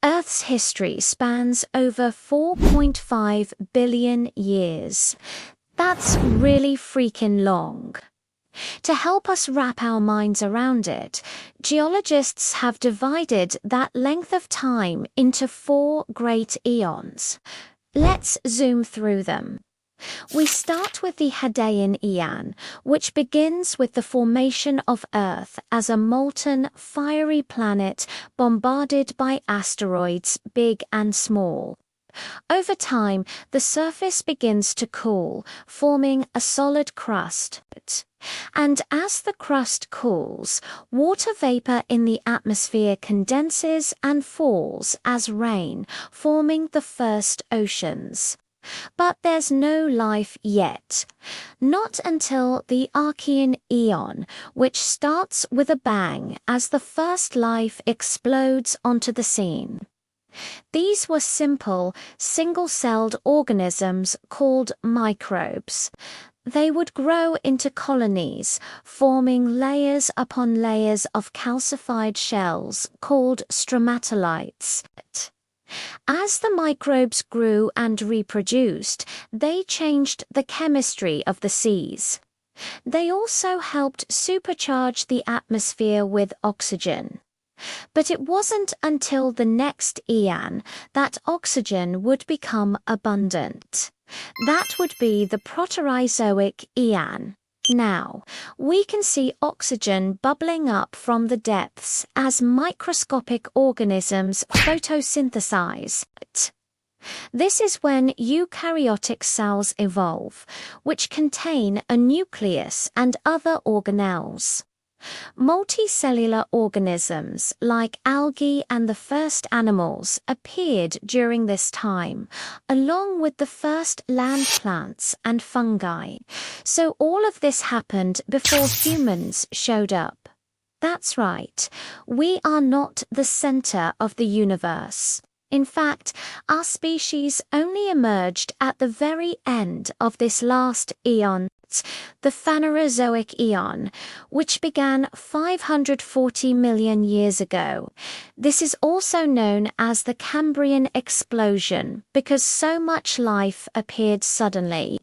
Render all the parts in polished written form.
Earth's history spans over 4.5 billion years. That's really freaking long. To help us wrap our minds around it, geologists have divided that length of time into four great eons. Let's zoom through them. We start with the Hadean Eon, which begins with the formation of Earth as a molten, fiery planet bombarded by asteroids big and small. Over time, the surface begins to cool, forming a solid crust. And as the crust cools, water vapor in the atmosphere condenses and falls as rain, forming the first oceans. But there's no life yet. Not until the Archean Eon, which starts with a bang as the first life explodes onto the scene. These were simple, single-celled organisms called microbes. They would grow into colonies, forming layers upon layers of calcified shells called stromatolites. As the microbes grew and reproduced, they changed the chemistry of the seas. They also helped supercharge the atmosphere with oxygen. But it wasn't until the next eon that oxygen would become abundant. That would be the Proterozoic Eon. Now, we can see oxygen bubbling up from the depths as microscopic organisms photosynthesize. This is when eukaryotic cells evolve, which contain a nucleus and other organelles. Multicellular organisms like algae and the first animals appeared during this time, along with the first land plants and fungi. So all of this happened before humans showed up. That's right, we are not the center of the universe. In fact, our species only emerged at the very end of this last eon, the Phanerozoic Eon, which began 540 million years ago. This is also known as the Cambrian explosion because so much life appeared suddenly.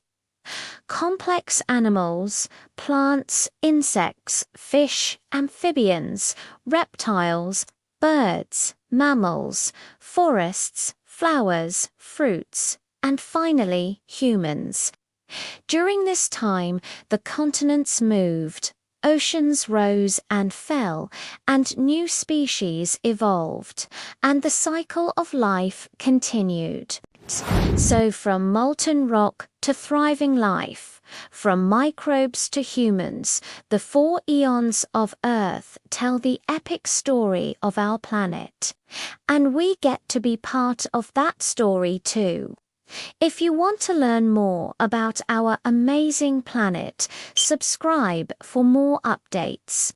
Complex animals, plants, insects, fish, amphibians, reptiles, birds, mammals, forests, flowers, fruits, and finally humans. During this time, the continents moved, oceans rose and fell, and new species evolved, and the cycle of life continued. So from molten rock to thriving life, from microbes to humans, the four eons of Earth tell the epic story of our planet. And we get to be part of that story too. If you want to learn more about our amazing planet, subscribe for more updates.